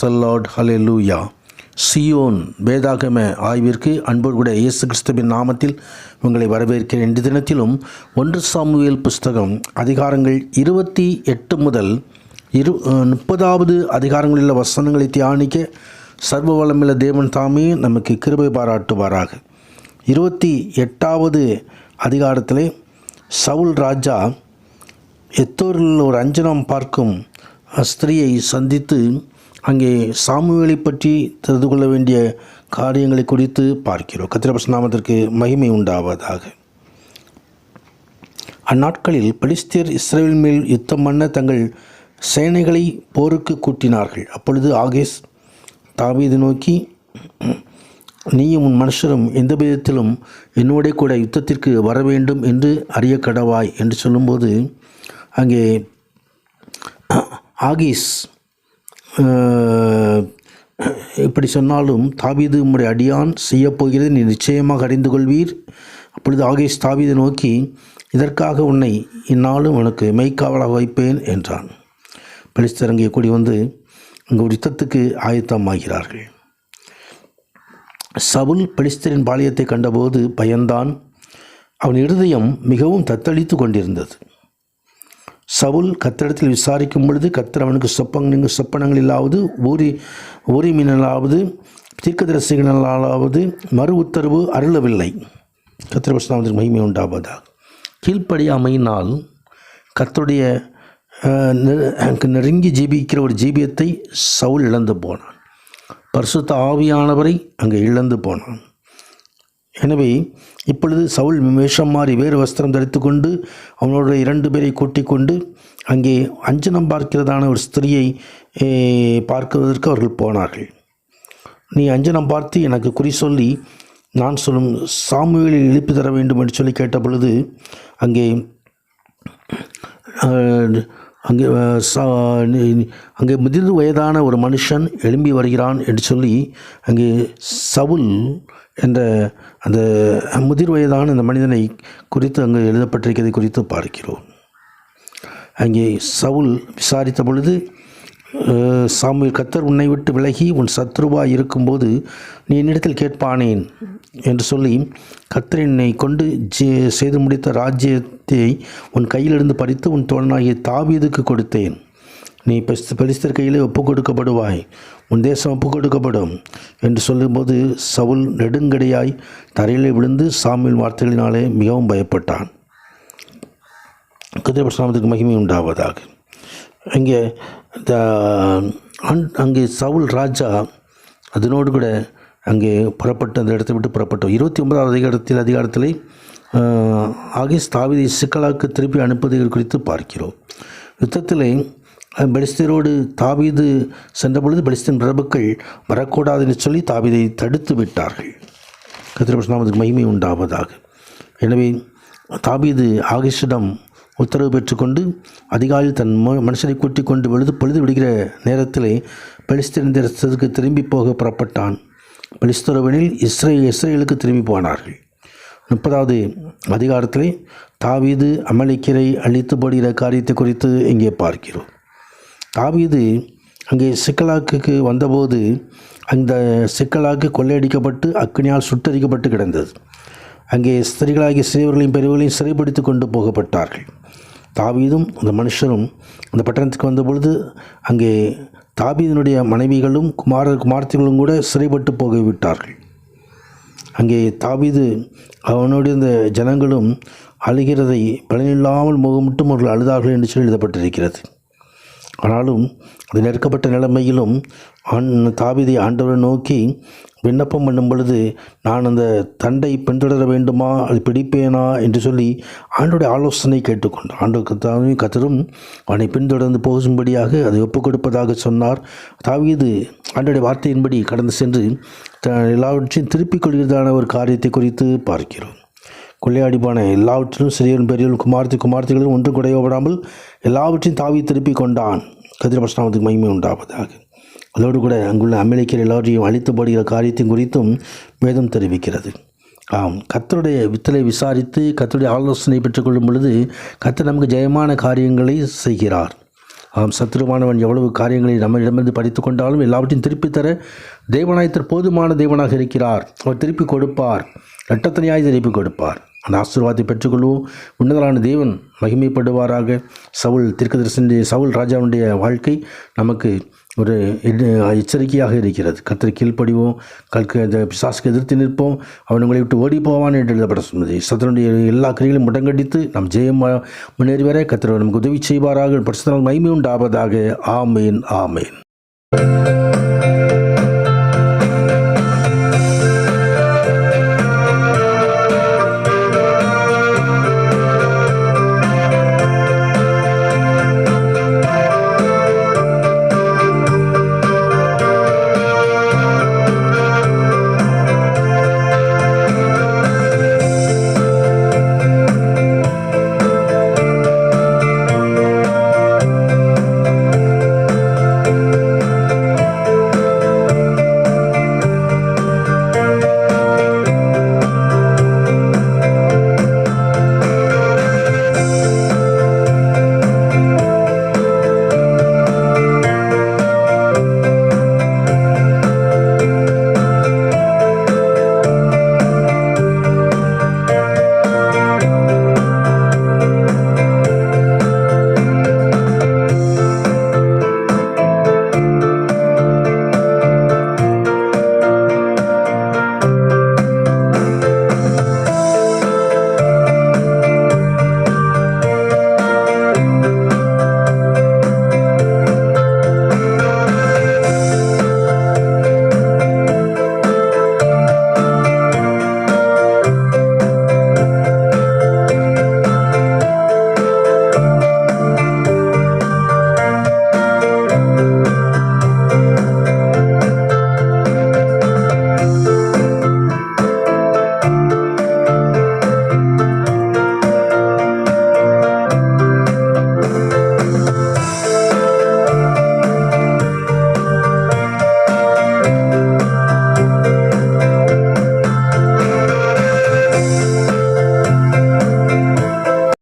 த Lord, ஹல்லேலூயா. Zion வேதாகம ஆய்விற்கு அன்போடு கூட இயேசு கிறிஸ்துவின் நாமத்தில் உங்களை வரவேற்கிறேன். இன்று தினத்திலும் 1 சாமுவேல் புஸ்தகம் அதிகாரங்கள் 28 முதல் 30வது அதிகாரங்களில் வசனங்களை தியானிக்க சர்வ வல்லமையுள்ள தேவன் தாமே நமக்கு கிருபை பாராட்டுவாராக. 28வது அதிகாரத்திலே சவுல் ராஜா எத்தோரில் ஒரு அஞ்சனம் பார்க்கும் ஸ்திரியை சந்தித்து அங்கே சாமுவேலை பற்றி தெரிந்து கொள்ள வேண்டிய காரியங்களை குறித்து பார்க்கிறோம். கர்த்தருடைய நாமத்திற்கு மகிமை உண்டாவதாக. அந்நாட்களில் பெலிஸ்தியர் இஸ்ரவேல் மேல் யுத்தம் பண்ண தங்கள் சேனைகளை போருக்கு கூட்டினார்கள். அப்பொழுது ஆகேஸ் தாவீதை நோக்கி, நீயும் உன் மனுஷரும் எந்த விதத்திலும் என்னோட கூட யுத்தத்திற்கு வர வேண்டும் என்று அறிய கடவாய் என்று சொல்லும்போது, அங்கே ஆகீஸ் இப்படி சொன்னாலும், தாவீது உம்முடைய அடியான் செய்யப்போகிறது நீ நிச்சயமாக அறிந்து கொள்வீர். அப்பொழுது ஆகீஸ் தாவீதை நோக்கி, இதற்காக உன்னை இந்நாளும் உனக்கு மெய்க்காவலாக வைப்பேன் என்றான். பெலிஸ்தர் அங்கே கூடி வந்து அங்கே ஒரு யுத்தத்துக்கு ஆயத்தமாகிறார்கள். சவுல் பெலிஸ்தரின் பாளையத்தை கண்டபோது பயந்தான். அவன் இருதயம் மிகவும் தத்தளித்து கொண்டிருந்தது. சவுல் கர்த்தரிடத்தில் விசாரிக்கும் பொழுது கர்த்தர் அவனுக்கு சொப்பனங்களிலாவது ஊரிமினாலாவது தீர்க்கதரிசிகளாலாவது மறு உத்தரவு அருளவில்லை. கர்த்தருடைய மகிமை உண்டாவதாக. கீழ்ப்படியாமையினால் கர்த்தருடைய நெருங்கி ஜீபிக்கிற ஒரு ஜீபியத்தை சவுல் இழந்து போனான். பரிசுத்த ஆவியானவரை அங்கே இழந்து போனான். எனவே இப்பொழுது சவுல் வேஷம் மாறி வேறு வஸ்திரம் தரித்து கொண்டு அவனோட 2 பேரை கூட்டிக் கொண்டு அங்கே அஞ்சனம் பார்க்கிறதான ஒரு ஸ்திரியை பார்க்குவதற்கு அவர்கள் போனார்கள். நீ அஞ்சனம் பார்த்து எனக்கு குறி சொல்லி நான் சொல்லும் சாமுவேலை எழுப்பி தர வேண்டும் என்று சொல்லி கேட்ட பொழுது அங்கே அங்கே முதிர்ந்து வயதான ஒரு மனுஷன் எழும்பி வருகிறான் என்று சொல்லி அங்கே சவுல் என்ற அந்த முதிர் வயதான அந்த மனிதனை குறித்து அங்கே எழுதப்பட்டிருக்கிறதை குறித்து பார்க்கிறோம். அங்கே சவுல் விசாரித்த பொழுது, சாமுவேல், கர்த்தர் உன்னை விட்டு விலகி உன் சத்ருவாய் இருக்கும்போது நீ என்னிடத்தில் கேட்பானேன் என்று சொல்லி, கர்த்தர் என்னை கொண்டு செய்து முடித்த ராஜ்யத்தை உன் கையிலிருந்து பறித்து உன் தோழனாகிய தாவீதுக்கு கொடுத்தேன். நீ பெலிஸ்தர் கையிலே ஒப்புக் கொடுக்கப்படுவாய், உன் தேசம் ஒப்புக் கொடுக்கப்படும் என்று சொல்லும்போது சவுல் நெடுங்கடையாய் தரையிலே விழுந்து சாமுவேல் வார்த்தைகளினாலே மிகவும் பயப்பட்டான். கர்த்தருடைய நாமத்துக்கு மகிமை உண்டாவதாக. அங்கே சவுல் ராஜா அதனோடு கூட அங்கே புறப்பட்டு அந்த இடத்தை விட்டு புறப்பட்டோம். 29வது அதிகாரத்திலே ஆகீஸ் தாவீதை சிக்கலாக்கு திருப்பி அனுப்புவதை குறித்து பார்க்கிறோம். யுத்தத்திலே பெலிஸ்தரோடு தாவீது சென்ற பொழுது பெலிஸ்தீன் பிரபுக்கள் வரக்கூடாது என்று சொல்லி தாவீதை தடுத்து விட்டார்கள். கர்த்தருடைய நாமத்துக்கு மகிமை உண்டாவதாக. எனவே தாவீது ஆகீஸிடம் உத்தரவு பெற்றுக்கொண்டு அதிகாலையில் தன் மனுஷனை கூட்டிக் கொண்டு பொழுது விடுகிற நேரத்திலே பெலிஸ்தீன் தேசத்துக்கு திரும்பி போக புறப்பட்டான். பெலிஸ்தரோவெனில் இஸ்ரேலுக்கு திரும்பி போனார்கள். 30வது அதிகாரத்திலே தாவீது அமலேக்கியரை அழித்து போடுகிற காரியத்தை குறித்து இங்கே பார்க்கிறோம். தாவீது அங்கே சிக்கலாக்கு வந்தபோது அந்த சிக்கலாக்கு கொள்ளையடிக்கப்பட்டு அக்கினியால் சுட்டரிக்கப்பட்டு கிடந்தது. அங்கே ஸ்திரீகளாகிய சிறியவர்களையும் பெரியவர்களையும் சிறைப்படுத்தி கொண்டு போகப்பட்டார்கள். தாவீதும் அந்த மனுஷரும் அந்த பட்டணத்துக்கு வந்தபொழுது அங்கே தாவீதினுடைய மனைவிகளும் குமார்த்திகளும் கூட சிறைப்பட்டு போகவிட்டார்கள். அங்கே தாவீது அவனுடைய இந்த ஜனங்களும் அழுகிறதை பலனில்லாமல் முகமிட்டும் அவர்கள் அழுதார்கள் என்று சொல்லி எழுதப்பட்டிருக்கிறது. ஆனாலும் அது நெருக்கப்பட்ட நிலைமையிலும் தாவீதை ஆண்டவரை நோக்கி விண்ணப்பம் பண்ணும் பொழுது, நான் அந்த தண்டை பின்தொடர வேண்டுமா, அது பிடிப்பேனா என்று சொல்லி ஆண்டோடைய ஆலோசனை கேட்டுக்கொண்டார். ஆண்டவர் கர்த்தரும் அவனை பின்தொடர்ந்து போகும்படியாக அதை ஒப்புக் கொடுப்பதாக சொன்னார். தாவீது ஆண்டோடைய வார்த்தையின்படி கடந்து சென்று எல்லாவற்றையும் திருப்பிக் கொள்கிறதான ஒரு காரியத்தை குறித்து பார்க்கிறோம். கொள்ளையாடிப்பான எல்லாவற்றிலும் சிறியவன் பெரியவன் குமார்த்திகளும் ஒன்றும் குறையப்படாமல் எல்லாவற்றையும் தாவீது திருப்பி கொண்டான். கர்த்தருடைய நாமத்துக்கு மகிமை உண்டாவதாக. அதோடு கூட அங்குள்ள அமலேக்கியர் எல்லாவற்றையும் அழித்து போடுகிற காரியத்தின் குறித்தும் வேதம் தெரிவிக்கிறது. கர்த்தருடைய வித்தலை விசாரித்து கர்த்தருடைய ஆலோசனை பெற்றுக்கொள்ளும் பொழுது கர்த்தர் நமக்கு ஜெயமான காரியங்களை செய்கிறார். சத்துருவானவன் எவ்வளவு காரியங்களை நம்மிடமிருந்து படித்து கொண்டாலும் எல்லாவற்றையும் திருப்பி தர தேவனாயத்தர் போதுமான தேவனாக இருக்கிறார். அவர் திருப்பி கொடுப்பார், இரட்டத்தனையாய் திருப்பி கொடுப்பார். அந்த ஆசீர்வாதத்தை பெற்றுக்கொள்வோம். உன்னதரான தேவன் மகிமைப்படுவாராக. சவுல் ராஜாவுடைய வாழ்க்கை நமக்கு ஒரு எச்சரிக்கையாக இருக்கிறது. கர்த்தரை கீழ்ப்படிவோம், அந்த பிசாசுக்கு எதிர்த்து நிற்போம், அவன் உங்களை விட்டு ஓடி போவான் என்று எழுதப்பட சொன்னது. சத்துருடைய எல்லா கிரிகளையும் முடங்கடித்து நம் ஜெயம் முன்னேறி வர கர்த்தர் நமக்கு உதவி செய்வாராக. பரிசுத்தரால் மகிமை உண்டாவதாக. ஆமேன், ஆமேன்.